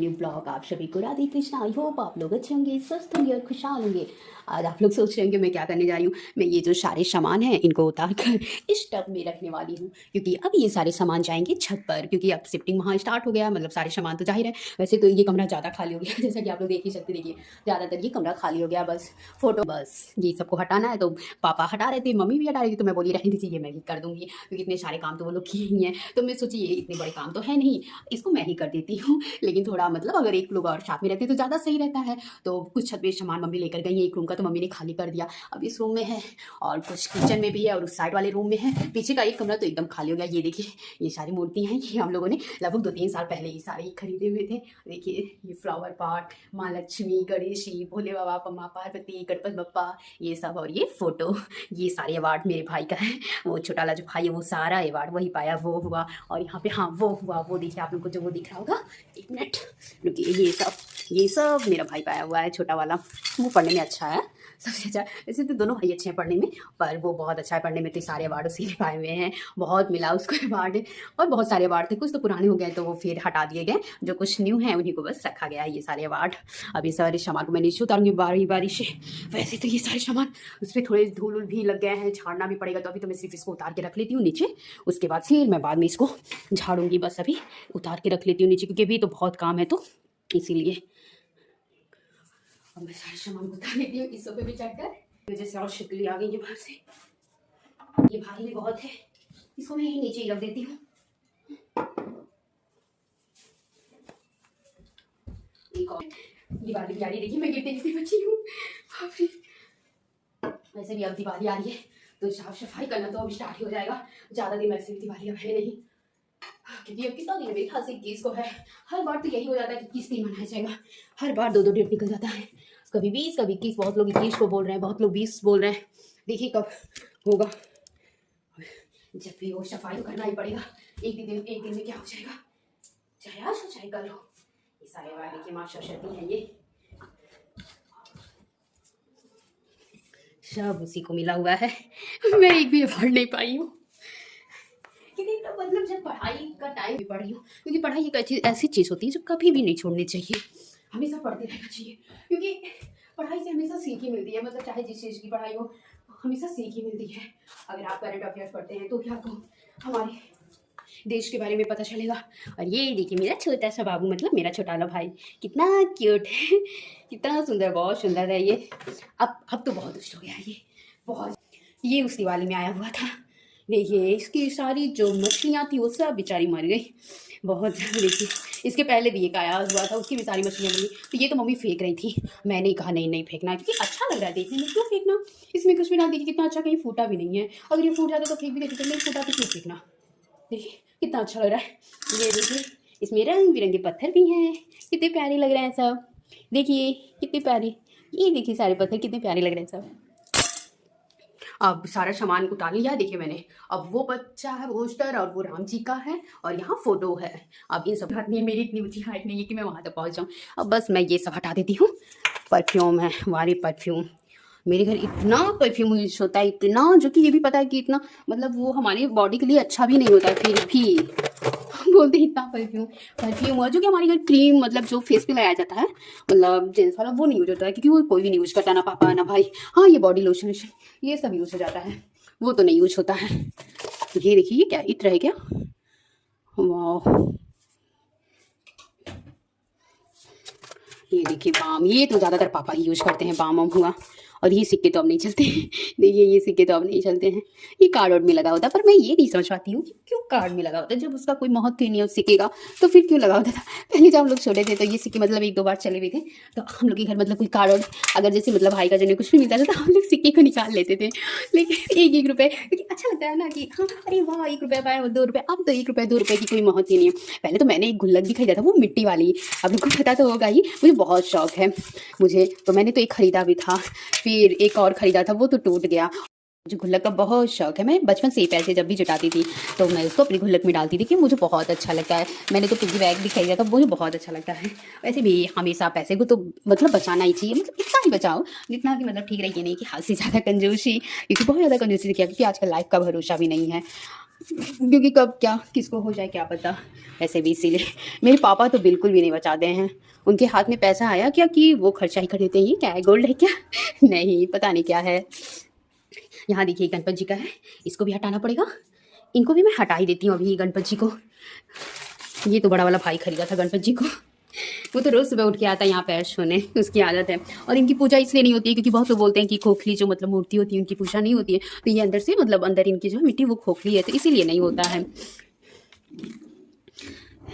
New blog. आप सभी को राधे कृष्णा। आई होप आप लोग अच्छे होंगे, स्वस्थ होंगे और खुशहाल होंगे। आज आप लोग सोच रहे होंगे मैं क्या करने जा रही हूँ। मैं ये जो सारे सामान हैं इनको उतार कर इस टब में रखने वाली हूँ, क्योंकि अब ये सारे सामान जाएंगे छत पर, क्योंकि अब शिफ्टिंग वहाँ स्टार्ट हो गया। मतलब सारे सामान तो जाहिर है, वैसे तो ये कमरा ज़्यादा खाली हो गया जैसा कि आप लोग देख ही सकते। देखिए ज़्यादातर ये कमरा खाली हो गया, बस फोटो बस ये सबको हटाना है। तो पापा हटा रहे थे, मम्मी भी हटा रही थी, तो मैं बोली रहने दीजिए ये मैं ही कर दूँगी, क्योंकि इतने सारे काम तो वो लोग किए ही हैं। तो मैं सोची ये इतने बड़े काम तो है नहीं, इसको मैं ही कर देती हूँ। लेकिन थोड़ा मतलब अगर एक लोग और साथ में रहते तो ज़्यादा सही रहता है। तो कुछ छत पे सामान मम्मी लेकर गई है, एक रूम का तो मम्मी ने खाली कर दिया, अब इस रूम में है और कुछ किचन में भी है और उस साइड वाले रूम में है। पीछे का एक कमरा तो एकदम खाली हो गया। ये देखिए ये सारी मूर्तियाँ हैं, ये हम लोगों ने लगभग 2-3 साल पहले ये सारे खरीदे हुए थे। देखिए ये फ्लावर पॉट, माँ लक्ष्मी, गणेश जी, भोले बाबा, माँ पार्वती, गणपति बप्पा, ये सब। और ये फोटो, ये सारे अवार्ड मेरे भाई का है। वो छोटा वाला जो भाई है वो सारा अवार्ड वही पाया, वो हुआ। और यहाँ पे हाँ वो हुआ, वो देखिए आप लोग को जो वो दिख रहा होगा, एक मिनट रुकिए। ये सब मेरा भाई पाया हुआ है, छोटा वाला। वो पढ़ने में अच्छा है सबसे अच्छा। वैसे तो दोनों भाई अच्छे हैं पढ़ने में, पर वो बहुत अच्छा है पढ़ने में, तो सारे अवार्ड उसी ने पाए हुए हैं। बहुत मिला उसको अवार्ड, और बहुत सारे अवार्ड थे, कुछ तो पुराने हो गए तो वो फिर हटा दिए गए, जो कुछ न्यू हैं उन्हीं को बस रखा गया है ये सारे अवार्ड। अब ये सारे सामान को मैं नीचे उतारूंगी बारी बारी से। वैसे तो ये सारे सामान उस पर थोड़े धूल उल भी लग गए हैं, झाड़ना भी पड़ेगा, तो अभी तो मैं सिर्फ इसको उतार के रख लेती हूँ नीचे। उसके बाद फिर मैं बाद में इसको झाड़ूंगी, बस अभी उतार के रख लेती हूँ नीचे, क्योंकि अभी तो बहुत काम है तो इसीलिए। अब मैं सारे सामान को उतार लेती हूँ इस सोफे पे चढ़कर। जैसे और शिकली आ गई है बाहर से, ये भारी भी बहुत है, इसको मैं यहीं नीचे ही रख देती हूँ। एक और दिवाली भी आ रही है, देखिए मैं गिरते गिरते बची हूँ। वैसे भी अब दिवाली आ रही है तो साफ सफाई करना तो अब स्टार्ट ही हो जाएगा। ज़्यादा दिन वैसे भी दिवाली अब है नहीं, क्योंकि अब कितना दिन मेरे ख्याल से 21 को है। हर बार तो यही हो जाता है कि 21 दिन मनाया जाएगा, हर बार 2-2 डेट निकल जाता है। कभी 20, कभी 21। बहुत लोग 21 को बोल रहे हैं, बहुत लोग 20 बोल रहे हैं। देखिए कब होगा। जब भी हो सफाई तो करना ही पड़ेगा। एक दिन में क्या हो जाएगा, चाहे आज हो चाहे कल हो। ये सारे वाले देखिए माँ सरस्वती है, ये सब उसी को मिला हुआ है। मैं एक भी अवार्ड नहीं पाई हूँ, क्योंकि तो मतलब जब पढ़ाई का टाइम भी पढ़ रही हूँ, क्योंकि पढ़ाई एक ऐसी चीज़ होती है जो कभी भी नहीं छोड़नी चाहिए, हमेशा पढ़ते रहना चाहिए। क्योंकि पढ़ाई से हमेशा सीख ही मिलती है, मतलब चाहे जिस चीज़ की पढ़ाई हो हमेशा सीख ही मिलती है। अगर आप करंट अफेयर्स पढ़ते हैं तो क्या आपको हमारे देश के बारे में पता चलेगा। और ये देखिए मेरा छोटा सा बाबू, मतलब मेरा छोटा वाला भाई, कितना क्यूट है, कितना सुंदर, बहुत सुंदर है ये। अब तो बहुत दुष्ट हो गया है ये, बहुत। ये उस दिवाली में आया हुआ था। देखिए इसकी सारी जो मछलियाँ थी वो सब बेचारी मर गई, बहुत ज़्यादा। देखिए इसके पहले भी एक आया हुआ था, उसकी भी सारी मछलियाँ मरी। तो ये तो मम्मी फेंक रही थी, मैंने कहा नहीं नहीं फेंकना है, क्योंकि अच्छा लग रहा है देखने में, क्यों फेंकना। इसमें कुछ भी ना, देखिए कितना अच्छा, कहीं फूटा भी नहीं है। अगर ये फूट जाता तो फेंक भी देती, तो नहीं फूटा तो क्यों फेंकना। देखिए कितना अच्छा लग रहा है। ये देखिए इसमें रंग बिरंगे पत्थर भी हैं, कितने प्यारे लग रहे हैं सब। देखिए कितने प्यारे, ये देखिए सारे पत्थर कितने प्यारे लग रहे हैं सब। अब सारा सामान उतार लिया देखिए मैंने। अब वो बच्चा है पोस्टर, और वो राम जी का है, और यहाँ फोटो है। अब इन सब हाथ में मेरी इतनी ऊंची हाइट नहीं है कि मैं वहाँ तक पहुँच जाऊँ। अब बस मैं ये सब हटा देती हूँ। परफ्यूम है, वाली परफ्यूम, मेरे घर इतना परफ्यूम यूज होता है, इतना, जो कि ये भी पता है कि इतना मतलब वो हमारी बॉडी के लिए अच्छा भी नहीं होता है, फिर भी बोलते हैं इतना परफ्यूम हुआ। जो कि हमारे घर क्रीम, मतलब जो फेस पे लगाया जाता है, मतलब जेंट्स वाला, वो नहीं यूज होता है, क्योंकि वो कोई भी नहीं यूज करता, ना पापा ना भाई। हाँ ये बॉडी लोशन ये सब यूज हो जाता है, वो तो नहीं यूज होता है। ये देखिए ये क्या इत्र है क्या, वाह। ये देखिए बाम, ये तो ज़्यादातर पापा ही यूज करते हैं, बाम वाम हुआ। और ये सिक्के तो अब नहीं चलते हैं देखिए ये सिक्के तो अब नहीं चलते हैं, ये कार्ड वार्ड में लगा होता है। पर मैं ये नहीं समझ पाती हूँ कि क्यों कार्ड में लगा होता है, जब उसका कोई महत्व ही नहीं है उस सिक्के का, तो फिर क्यों लगा होता था। पहले जब हम लोग छोटे थे तो ये सिक्के मतलब 1-2 बार चले हुए थे, तो हम लोग के घर मतलब कोई कार्ड वार्ड, अगर जैसे मतलब भाई का जने कुछ भी मिलता था तो हम लोग सिक्के को निकाल लेते थे। लेकिन 1-1 रुपये, क्योंकि अच्छा लगता है ना कि हाँ अरे वाह 1 रुपये पाया, 2 रुपये। अब तो 1 रुपये 2 रुपये की कोई महत्व ही नहीं है। पहले तो मैंने एक गुल्लक भी खरीदा था, वो मिट्टी वाली, आप लोग को पता तो होगा ही, मुझे बहुत शौक है मुझे, तो मैंने तो एक खरीदा भी था, फिर एक और खरीदा था, वो तो टूट गया। मुझे गुल्लक का बहुत शौक है, मैं बचपन से ही पैसे जब भी जुटाती थी तो मैं उसको अपनी गुल्लक में डालती थी, कि मुझे बहुत अच्छा लगता है। मैंने तो पिग्गी बैग भी खरीदा था, मुझे बहुत अच्छा लगता है। वैसे भी हमेशा पैसे को तो मतलब बचाना ही चाहिए, मतलब इतना ही बचाओ जितना कि मतलब ठीक रहे, ये नहीं कि हाथ से ज़्यादा कंजूसी, क्योंकि बहुत ज़्यादा कंजूसी किया, क्योंकि आजकल लाइफ का भरोसा भी नहीं है। क्योंकि कब क्या किसको हो जाए क्या पता। ऐसे भी इसीलिए मेरे पापा तो बिल्कुल भी नहीं बचाते हैं। उनके हाथ में पैसा आया क्या कि वो खर्चा ही कर देते हैं। ये क्या है, गोल्ड है क्या? नहीं पता नहीं क्या है। यहाँ देखिए गणपत जी का है, इसको भी हटाना पड़ेगा। इनको भी मैं हटा ही देती हूँ अभी गणपत जी को। ये तो बड़ा वाला भाई खरीदा था गणपत जी को। वो तो रोज सुबह उठ के आता है यहाँ पैर छूने, उसकी आदत है। और इनकी पूजा इसलिए नहीं होती है क्योंकि बहुत लोग बोलते हैं कि खोखली जो मतलब मूर्ति होती है उनकी पूजा नहीं होती है। तो ये अंदर से मतलब अंदर इनकी जो मिट्टी वो खोखली है, तो इसीलिए नहीं होता है।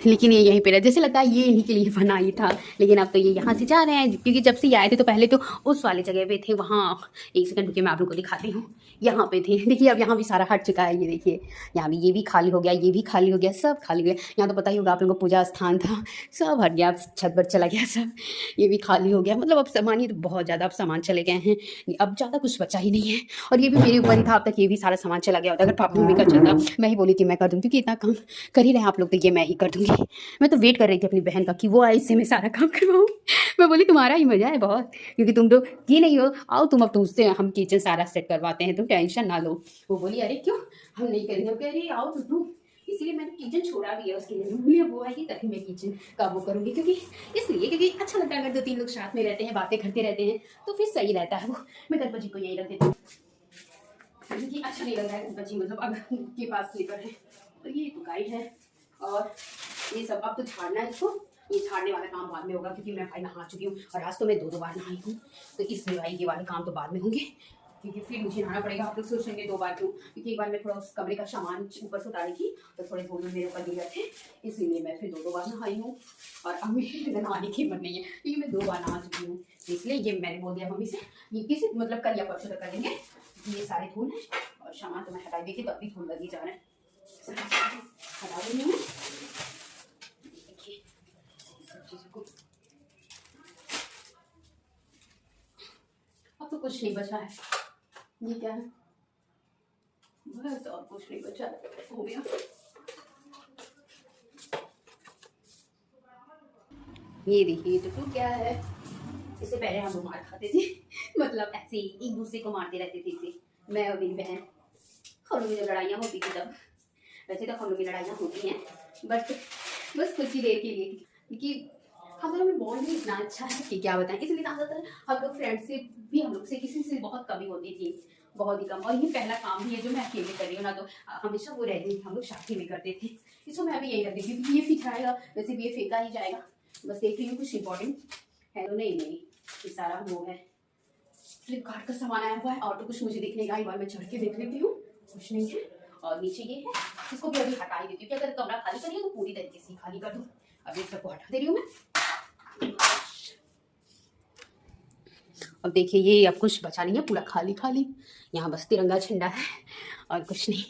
लेकिन ये यहीं पे रह, जैसे लगता है ये इन्हीं के लिए बना ही था। लेकिन अब तो ये यहाँ से जा रहे हैं क्योंकि जब से ये आए थे तो पहले तो उस वाले जगह पे थे। वहाँ एक सेकंड रुकिए मैं आप लोगों को दिखाती हूँ। यहाँ पे थे, देखिए अब यहाँ भी सारा हट चुका है। ये देखिए यहाँ भी ये भी खाली हो गया, ये भी खाली हो गया, सब खाली हो गया। यहाँ तो पता ही होगा आप लोगों को पूजा स्थान था, सब हट गया, छत पर चला गया सब। ये भी खाली हो गया, मतलब अब सामान ही तो बहुत ज़्यादा अब सामान चले गए हैं, अब ज़्यादा कुछ बचा ही नहीं है। और ये भी मेरे ऊपर ही था, अब तक ये भी सारा सामान चला गया होता। अगर पापा मम्मी का चलता मैं ही बोली कि मैं कर दूँ, क्योंकि इतना काम कर ही रहे हैं आप लोग तो ये मैं ही कर दूँगी। मैं तो वेट कर रही थी अपनी बहन का कि वो आए, इससे मैं सारा काम करवाऊँ। मैं बोली तुम्हारा ही मज़ा है बहुत, क्योंकि तुम तो की नहीं हो, आओ तुम, अब तुमसे हम किचन सारा सेट करवाते हैं, तुम टेंशन ना लो। वो बोली अरे क्यों हम नहीं करेंगे, कह रही आओ तो तुम। इसीलिए मैंने किचन छोड़ा भी है उसके लिए। मैं बोली अब वो आएगी तभी मैं किचन का वो करूँगी, क्योंकि इसलिए क्योंकि अच्छा लगता है अगर 2-3 लोग साथ में रहते हैं, बातें करते रहते हैं तो फिर सही रहता है। वो मैं गणपत जी को यही रख देती हूँ क्योंकि अच्छा नहीं लग रहा है गणपत जी मतलब अब के पास स्लीपर है। तो ये तो गाइड है और ये सब अब तो झाड़ना है इसको। ये झाड़ने वाला काम बाद में होगा क्योंकि मैं भाई नहा चुकी हूँ और आज तो मैं 2 बार नहाई हूँ। तो इसलिए भाई ये वाले काम तो बाद में होंगे क्योंकि फिर मुझे नहाना पड़ेगा। आप लोग सोचेंगे 2 बार क्यों, क्योंकि एक बार मैं थोड़ा उस कमरे का सामान ऊपर से उतारी थी तो थोड़े धूल में मेरे ऊपर गिर गए थे, इसलिए मैं फिर 2 बार नहाई हूँ। और अब मेरे नहाने की हिम्मत नहीं है क्योंकि मैं 2 बार नहा चुकी हूँ। इसलिए ये मैंने बोल दिया मम्मी से ये किसी मतलब कल या परसों तक कर लेंगे। ये सारे धूल है और सामान तो मैं हटा देखिए तो अभी धूल लगी जा रहे हैं, हटा देंगे मैं। देखिए सब चीज़ों को अब तो कुछ नहीं बचा है। ये क्या है, बस और कुछ नहीं बचा, हो गया। ये देखिए तो टूट गया है। इससे पहले हम लोग मार खाते थे मतलब ऐसे ही एक दूसरे को मारते रहते थे इसे, मैं और मेरी बहन। हम लोग में जब लड़ाइयाँ होती थी तब, वैसे तो हम लोग की लड़ाइयाँ होती हैं बट बस कुछ ही देर के लिए, क्योंकि हम लोगों में बॉन्ड भी इतना अच्छा है कि क्या बताएं। इसलिए ज़्यादातर हम लोग फ्रेंड से भी हम लोग से किसी से बहुत कमी होती थी, बहुत ही कम। और ये पहला काम भी है जो मैं अकेले कर रही हूँ ना, तो हमेशा वो रहती थी, हम लोग साथ में करते थे। इसको मैं अभी यही रख देती हूँ क्योंकि ये फिर जाएगा, वैसे भी ये फेंका ही जाएगा। बस देख रही हूँ कुछ इंपॉर्टेंट है तो नहीं, ये सारा वो है फ्लिपकार्ट का सामान आया हुआ है और तो कुछ मुझे दिखने का, एक बार मैं चढ़ के देख लेती हूँ, कुछ नहीं है। और नीचे ये है, इसको भी अभी हटा ही देती हूँ कि अगर कमरा खाली करिए तो पूरी तरीके से खाली कर दूँ। अभी सबको हटा दे रही हूँ मैं। अब देखिए ये अब कुछ बचा नहीं है, पूरा खाली खाली। यहाँ बस तिरंगा झंडा है और कुछ नहीं।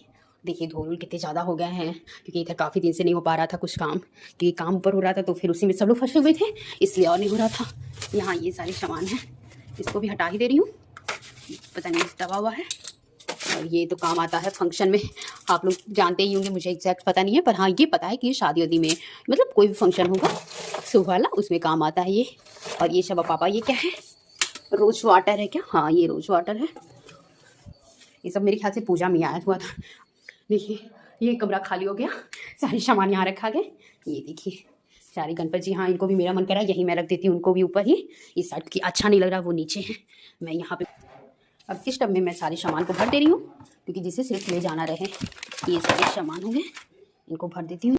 देखिए धूल कितने ज़्यादा हो गए हैं क्योंकि इधर काफ़ी दिन से नहीं हो पा रहा था कुछ काम, क्योंकि काम ऊपर हो रहा था तो फिर उसी में सब लोग फंसे हुए थे, इसलिए और नहीं हो रहा था। यहाँ ये सारे सामान हैं, इसको भी हटा ही दे रही हूँ, पता नहीं दबा हुआ है। और ये तो काम आता है फंक्शन में, आप लोग जानते ही होंगे, मुझे एग्जैक्ट पता नहीं है पर हाँ ये पता है कि ये शादी वादी में मतलब कोई भी फंक्शन होगा सुबह वाला उसमें काम आता है ये। और ये सब पापा ये क्या है, रोज वाटर है क्या? हाँ ये रोज वाटर है। ये सब मेरे ख्याल से पूजा में आया हुआ था। देखिए ये कमरा खाली हो गया, सारे सामान यहाँ रखा गया। ये देखिए सारे गणपत जी, हाँ इनको भी मेरा मन करा यहीं मैं रख देती हूँ, उनको भी ऊपर ही। इस साइड की अच्छा नहीं लग रहा, वो नीचे है, मैं यहाँ पे। अब इस टब में मैं सारे सामान को भर दे रही हूँ क्योंकि जिसे सिर्फ ले जाना रहे। ये सारे सामान होंगे, इनको भर देती हूँ।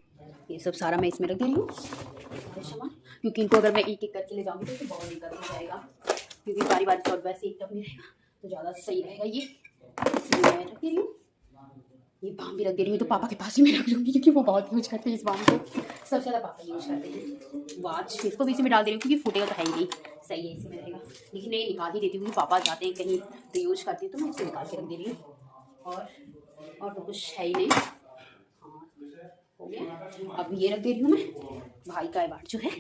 ये सब सारा मैं इसमें रख दे रही हूँ सारे सामान, क्योंकि इनको अगर मैं एक एक करके ले जाऊँगी तो बहुत दिक्कत हो जाएगा, क्योंकि बारी बारी से और वैसे एक टब में रहेगा तो ज़्यादा सही रहेगा। ये इसलिए मैं रख दे रही हूँ। ये बाम भी रख दे रही हूँ तो पापा के पास ही मैं रख दूँगी क्योंकि वो बहुत यूज करते हैं इस बाम को, सबसे ज़्यादा पापा यूज करते हैं। वॉच इसको भी इसी में डाल दे रही हूँ क्योंकि फूटेगा तो है ही नहीं, सही है इसी में रहेगा। लेकिन नहीं निकाल ही देती हूँ क्योंकि पापा जाते हैं कहीं तो यूज करते हैं, तो मैं इसे निकाल के रख दे रही हूँ। और तो कुछ है ही नहीं, हो गया। अब ये रख दे रही हूँ मैं, भाई का अवार्ड जो है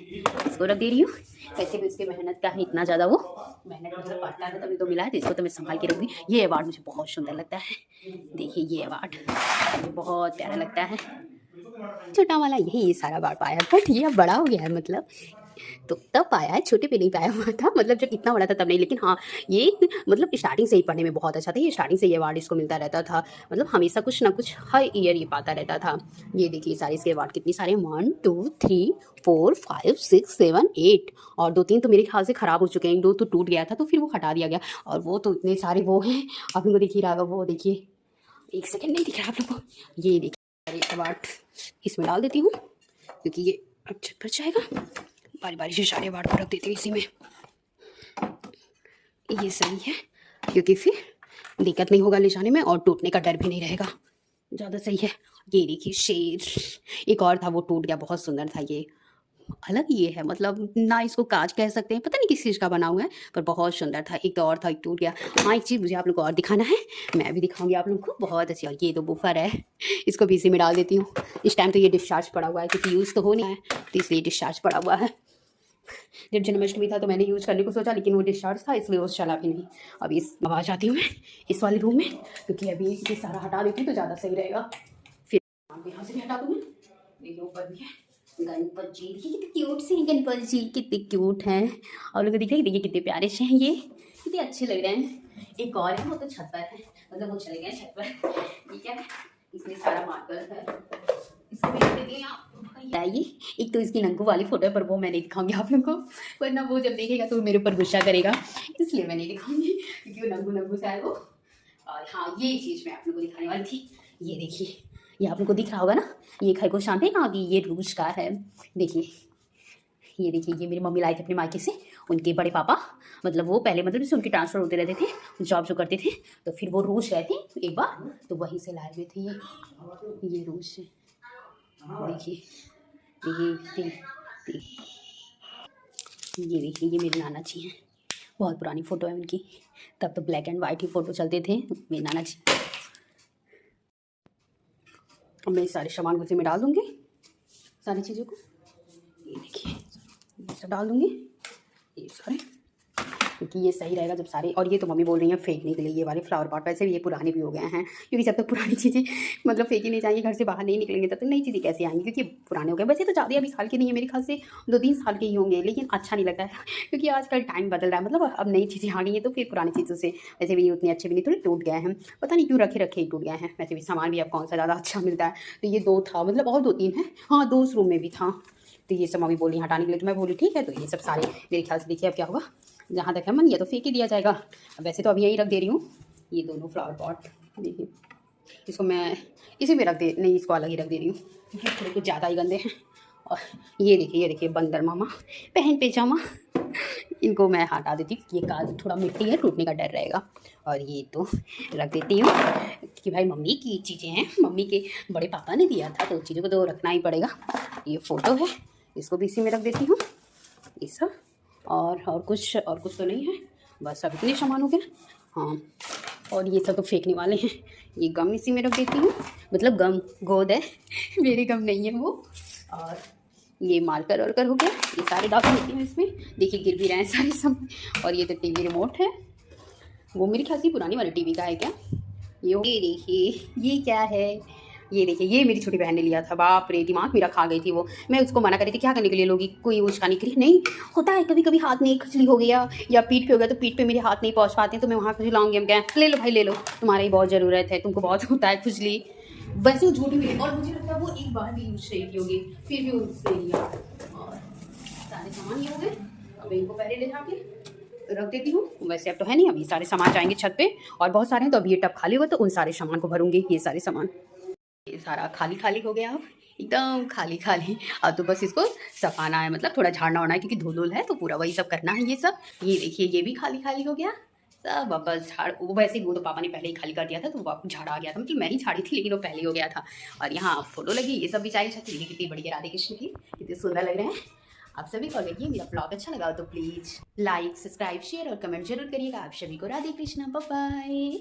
इसको रख दे रही हूँ। वैसे भी उसके मेहनत का है इतना ज़्यादा, वो मेहनत मतलब पड़ता है तभी तो मिला है, तो इसको तो मैं संभाल के रखूँगी। ये अवार्ड मुझे बहुत सुंदर लगता है, देखिए ये अवार्ड मुझे बहुत प्यारा लगता है। छोटा वाला यही ये सारा अवार्ड पाया बट ये अब बड़ा हो गया है, मतलब तो तब पाया है, छोटे पे नहीं पाया हुआ था, मतलब जब इतना बड़ा था तब नहीं। लेकिन हाँ, ये मतलब स्टार्टिंग से ही पढ़ने में बहुत अच्छा था, ये स्टार्टिंग से ये अवार्ड इसको मिलता रहता था, मतलब हमेशा कुछ ना कुछ हर ईयर ये पाता रहता था। ये देखिए सारे इसके अवार्ड कितने सारे, 1 2 3 4 5 6 7 8, और 2-3 तो मेरे ख्याल से ख़राब हो चुके हैं, 2 तो टूट गया था तो फिर वो हटा दिया गया, और वो तो इतने सारे वो हैं, आप लोगों को दिख ही रहा होगा, वो देखिए, एक सेकेंड नहीं दिख रहा आप लोग को, ये देखिए सारे अवार्ड इसमें डाल देती हूँ क्योंकि ये अच्छा भर जाएगा। बारी बारी से सारे अवार्ड को रख देते हैं इसी में, ये सही है क्योंकि फिर दिक्कत नहीं होगा ले जाने में और टूटने का डर भी नहीं रहेगा, ज़्यादा सही है। ये देखिए शेर, एक और था वो टूट गया, बहुत सुंदर था, ये अलग ये है, मतलब ना इसको कांच कह सकते हैं, पता नहीं किस चीज़ का बना हुआ है, पर बहुत सुंदर था। एक तो और था, एक टूट गया। हाँ, एक चीज़ मुझे आप लोग को और दिखाना है, मैं भी दिखाऊंगी आप लोग को, बहुत अच्छी। और ये तो बुफर है, इसको भी इसी में डाल देती हूँ। इस टाइम तो ये डिस्चार्ज पड़ा हुआ है क्योंकि यूज़ तो हो नहीं है, तो इसलिए डिस्चार्ज पड़ा हुआ है। जब जन्माष्टमी था तो मैंने यूज़ करने को सोचा, लेकिन वो डिस्चार्ज था इसलिए वो चला भी नहीं। अब अब आ जाती हूँ मैं इस वाले रूम में, क्योंकि अभी ये सारा हटा देती हूँ तो ज़्यादा सही रहेगा। फिर यहाँ से भी हटा दूँ मैं, देखिए ऊपर भी है गणपत जी, देखिए कितने क्यूट से हैं गणपत जी, कितने क्यूट हैं, और लोग दिख रहे हैं, देखिए कितने प्यारे से हैं, ये कितने अच्छे लग रहे हैं। एक और है, वो तो छत पर है, मतलब वो चले गए छत पर, ठीक है, इसमें सारा मार्कर है, इसको भी देते हैं आप। ये एक तो इसकी नंगू वाली फोटो है, पर वो मैं नहीं दिखाऊंगी आप लोगों को, वरना वो जब देखेगा तो मेरे ऊपर गुस्सा करेगा, इसलिए मैं नहीं दिखाऊंगी क्योंकि वो नंगू नंगू सा है वो। और हाँ, ये चीज़ मैं आप लोगों को दिखाने वाली थी, ये देखिए, ये आप लोग को दिख रहा होगा ना, ये खरगोश शांत है ना, अभी ये रूस का है, देखिए, ये देखिए, ये मेरी मम्मी लाई थी अपने मायके से, उनके बड़े पापा, मतलब वो पहले मतलब जैसे उनके ट्रांसफ़र होते रहते थे, जॉब जो करते थे, तो फिर वो रूस गए थे एक बार, तो वहीं से लाए हुए थे ये रूस से, देखिए, ये देखिए, ये मेरे नाना जी हैं, बहुत पुरानी फ़ोटो है उनकी, तब तो black and white he photo चलते थे मेरे नाना जी। अब मैं सारे सामान को में डाल दूँगी, सारी चीज़ों को, ये देखिए, ये सब डाल दूँगी, ये सारे, क्योंकि ये सही रहेगा जब सारे। और ये तो मम्मी बोल रही हैं फेंकने के लिए, ये वाले फ्लावर पॉट, वैसे भी ये पुराने भी हो गए हैं, क्योंकि जब तक पुरानी चीज़ें मतलब फेंकी नहीं जाएंगी, घर से बाहर नहीं निकलेंगे, तब तक नई चीज़ें कैसे आएंगी, क्योंकि पुराने हो गए। वैसे तो ज़्यादा अभी साल के नहीं है, मेरे ख्याल से 2-3 साल के ही होंगे, लेकिन अच्छा नहीं लगता है क्योंकि आजकल टाइम बदल रहा है, मतलब अब नई चीज़ें आ गई हैं, तो फिर पुरानी चीज़ों से वैसे भी उतने अच्छे भी नहीं, थोड़े टूट गए हैं, पता नहीं क्यों रखे ही टूट गए हैं। वैसे भी सामान भी अब कौन सा ज़्यादा अच्छा मिलता है, तो ये 2 था, मतलब और 2-3 है, हाँ 2 उस रूम में भी था, तो ये सब मम्मी बोली हटाने के लिए, तो मैं बोली ठीक है। तो ये सब सारे मेरे ख्याल से देखिए अब क्या होगा, जहाँ तक है मन, ये तो फेंक ही दिया जाएगा। वैसे तो अभी यहीं रख दे रही हूँ, ये दोनों फ्लावर पॉट, देखिए, इसको मैं इसी में रख दे, नहीं इसको अलग ही रख दे रही हूँ, थोड़े कुछ ज़्यादा ही गंदे हैं। और ये देखिए बंदर मामा पहन पैजामा, इनको मैं हटा देती हूँ, ये काज थोड़ा मिट्टी है, टूटने का डर रहेगा। और ये तो रख देती हूँ कि भाई मम्मी की चीज़ें हैं, मम्मी के बड़े पापा ने दिया था, तो उन चीज़ों को तो रखना ही पड़ेगा। ये फ़ोटो है, इसको भी इसी में रख देती हूँ, ये सब। और कुछ तो नहीं है, बस अब इतने सामान हो गए। हाँ, और ये सब तो फेंकने वाले हैं, ये गम इसी में रख देती हूँ, मतलब गम गोद है मेरे गम नहीं है वो। और ये मार्कर वर्कर हो गया, ये सारे डाल देती हूँ इसमें, देखिए गिर भी रहे हैं सारे सब। और ये तो टीवी रिमोट है, वो मेरी खासी पुरानी वाली टीवी का है क्या, ये देखिए, ये क्या है, ये देखिए, ये मेरी छोटी बहन ने लिया था, बाप रे दिमाग मेरा खा गई थी वो। मैं उसको मना करी थी, क्या करने के लिए लोगी, कोई उछकाने के लिए नहीं होता है, कभी कभी हाथ में खुजली हो गया या पीठ पे हो गया, तो पीठ पे मेरे हाथ नहीं पहुँच पाते, तो मैं वहाँ खुजलाऊंगी, हम क्या, ले लो भाई ले लो, तुम्हारी बहुत ज़रूरत है, तुमको बहुत होता है खुजली। वैसे वो झूठी मिली, और मुझे लगता है वो एक बार भी यूज नहीं की होगी, फिर भी उसने लिया। और सारे सामान ये हो गए, अब इनको पहले ले जाके रख देती हूँ। वैसे अब तो है नहीं, अभी सारे सामान जाएंगे छत पे, और बहुत सारे हैं, तो अभी ये टब खाली होगा तो उन सारे सामान को भरूंगी। ये सारे सामान, ये सारा खाली खाली हो गया, अब एकदम खाली खाली। अब तो बस इसको सफाना है, मतलब थोड़ा झाड़ना होना है, क्योंकि धूल है, तो पूरा वही सब करना है ये सब। ये देखिए, ये भी खाली खाली हो गया सब, वापस झाड़, वो वैसे ही वो तो पापा ने पहले ही खाली कर दिया था, तो वापस झाड़ा आ गया था, मतलब मैं ही झाड़ी थी, लेकिन वो पहले ही हो गया था। और यहाँ फोटो लगी, ये सब भी चाहिए छत, देखिए कितनी बढ़िया राधे कृष्ण की, कितने सुंदर लग रहे हैं। आप सभी को अगर ये मेरा ब्लॉग अच्छा लगा तो प्लीज़ लाइक, सब्सक्राइब, शेयर और कमेंट जरूर करिएगा। आप सभी को राधे कृष्णा, बाय बाय।